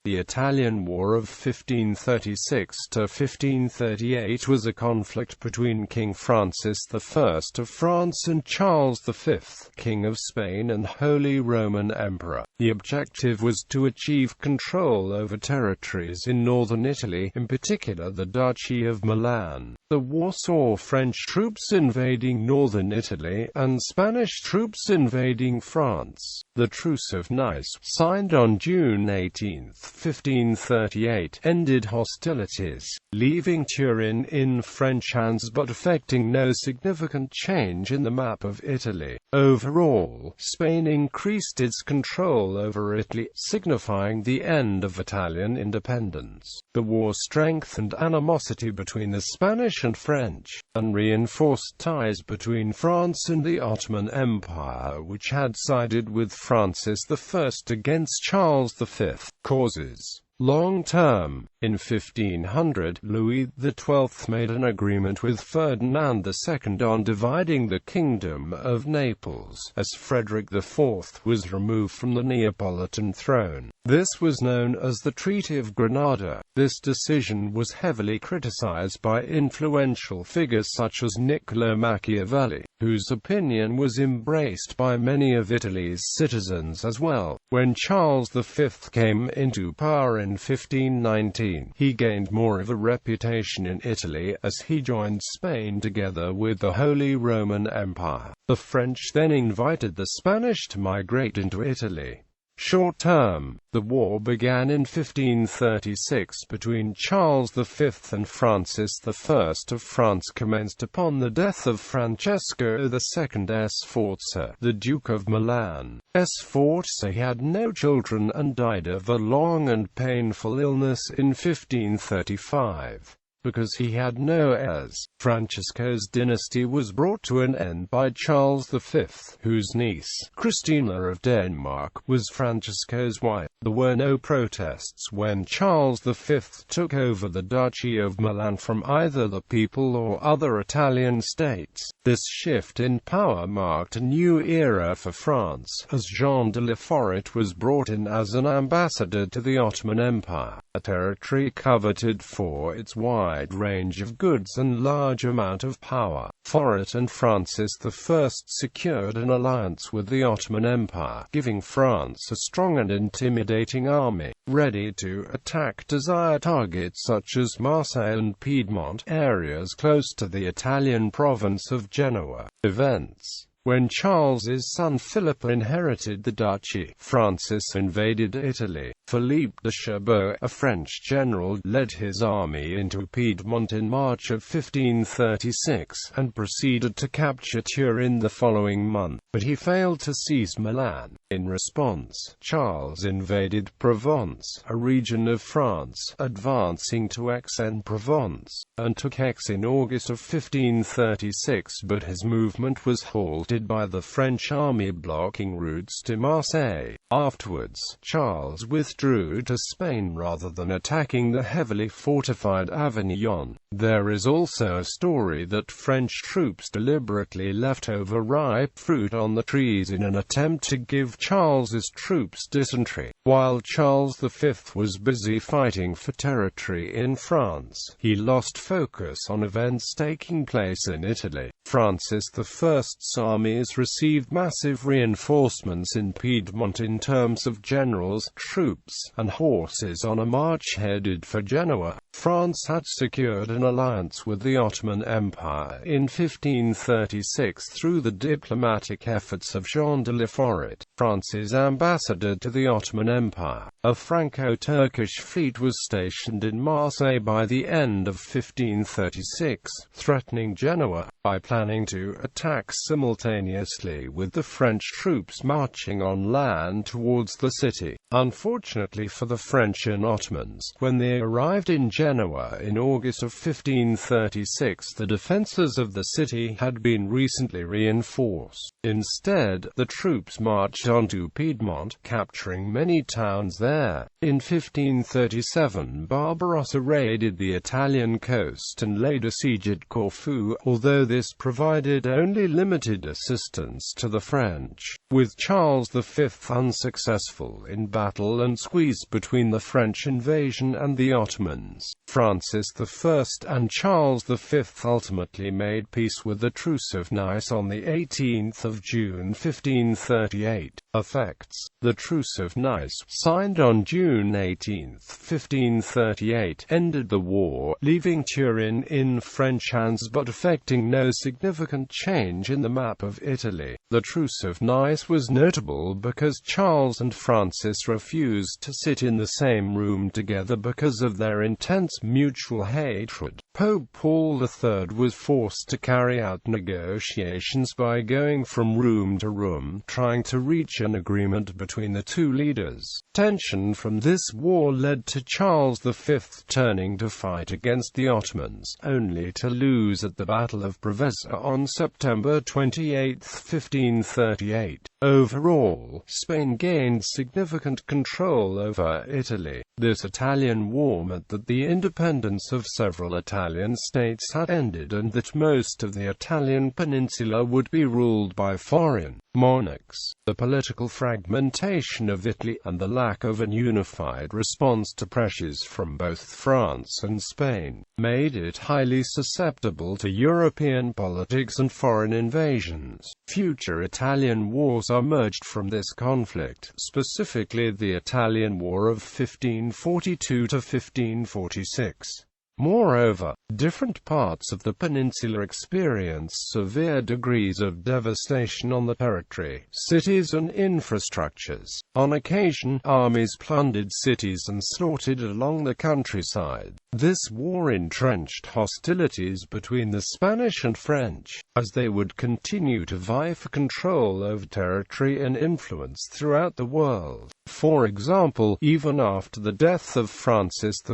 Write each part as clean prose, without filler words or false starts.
The Italian War of 1536 to 1538 was a conflict between King Francis I of France and Charles V, King of Spain and Holy Roman Emperor. The objective was to achieve control over territories in northern Italy, in particular the Duchy of Milan. The war saw French troops invading northern Italy, and Spanish troops invading France. The Truce of Nice, signed on June 18, 1538, ended hostilities, leaving Turin in French hands but effecting no significant change in the map of Italy. Overall, Spain increased its control over Italy, signifying the end of Italian independence. The war strengthened animosity between the Spanish and French, and reinforced ties between France and the Ottoman Empire, which had sided with Francis I against Charles V. Causes. Long-term. In 1500, Louis XII made an agreement with Ferdinand II on dividing the Kingdom of Naples, as Frederick IV was removed from the Neapolitan throne. This was known as the Treaty of Granada. This decision was heavily criticized by influential figures such as Niccolò Machiavelli, whose opinion was embraced by many of Italy's citizens as well. When Charles V came into power in 1519, he gained more of a reputation in Italy, as he joined Spain together with the Holy Roman Empire. The French then invited the Spanish to migrate into Italy. Short-term. The war began in 1536 between Charles V and Francis I of France, commenced upon the death of Francesco II Sforza, the Duke of Milan. Sforza had no children and died of a long and painful illness in 1535. Because he had no heirs, Francesco's dynasty was brought to an end by Charles V, whose niece, Christina of Denmark, was Francesco's wife. There were no protests when Charles V took over the Duchy of Milan from either the people or other Italian states. This shift in power marked a new era for France, as Jean de la Forêt was brought in as an ambassador to the Ottoman Empire, a territory coveted for its wide range of goods and large amount of power. Forêt and Francis I secured an alliance with the Ottoman Empire, giving France a strong and intimidating army, ready to attack desired targets such as Marseille and Piedmont, areas close to the Italian province of Genoa. Events. When Charles's son Philip inherited the duchy, Francis invaded Italy. Philippe de Cherbourg, a French general, led his army into Piedmont in March of 1536, and proceeded to capture Turin the following month, but he failed to seize Milan. In response, Charles invaded Provence, a region of France, advancing to Aix-en-Provence, and took Aix in August of 1536, but his movement was halted by the French army blocking routes to Marseille. Afterwards, Charles withdrew to Spain rather than attacking the heavily fortified Avignon. There is also a story that French troops deliberately left overripe fruit on the trees in an attempt to give Charles's troops dysentery. While Charles V was busy fighting for territory in France, he lost focus on events taking place in Italy. Francis I's armies received massive reinforcements in Piedmont in terms of generals, troops, and horses on a march headed for Genoa. France had secured an alliance with the Ottoman Empire in 1536 through the diplomatic efforts of Jean de la Forêt, France's ambassador to the Ottoman Empire. A Franco-Turkish fleet was stationed in Marseille by the end of 1536, threatening Genoa, by planning to attack simultaneously with the French troops marching on land towards the city. Unfortunately for the French and Ottomans, when they arrived in Genoa in August of 1536, the defences of the city had been recently reinforced. Instead, the troops marched on to Piedmont, capturing many towns there. In 1537, Barbarossa raided the Italian coast and laid siege at Corfu, although this provided only limited assistance to the French, with Charles V unsuccessful in battle and squeezed between the French invasion and the Ottomans. Francis I and Charles V ultimately made peace with the Truce of Nice on 18 June 1538. Effects. The Truce of Nice, signed on June 18, 1538, ended the war, leaving Turin in French hands but effecting no significant change in the map of Italy. The Truce of Nice was notable because Charles and Francis refused to sit in the same room together because of their intense mutual hatred. Pope Paul III was forced to carry out negotiations by going from room to room, trying to reach an agreement between the two leaders. Tension from this war led to Charles V turning to fight against the Ottomans, only to lose at the Battle of Pesaro on September 28, 1538. Overall, Spain gained significant control over Italy. This Italian war meant that the independence of several Italian states had ended and that most of the Italian peninsula would be ruled by foreign monarchs. The political fragmentation of Italy and the lack of a unified response to pressures from both France and Spain made it highly susceptible to European politics and foreign invasions. Future Italian wars emerged from this conflict, specifically the Italian War of 1542 to 1546. Moreover, different parts of the peninsula experienced severe degrees of devastation on the territory, cities and infrastructures. On occasion, armies plundered cities and slaughtered along the countryside. This war entrenched hostilities between the Spanish and French, as they would continue to vie for control over territory and influence throughout the world. For example, even after the death of Francis I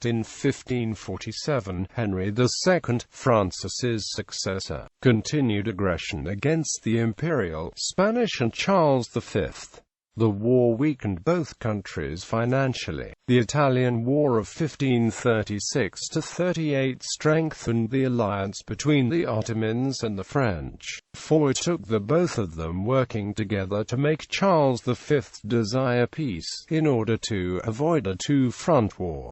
in 1547, Henry II, Francis's successor, continued aggression against the imperial, Spanish and Charles V. The war weakened both countries financially. The Italian War of 1536–38 strengthened the alliance between the Ottomans and the French, for it took the both of them working together to make Charles V desire peace, in order to avoid a two-front war.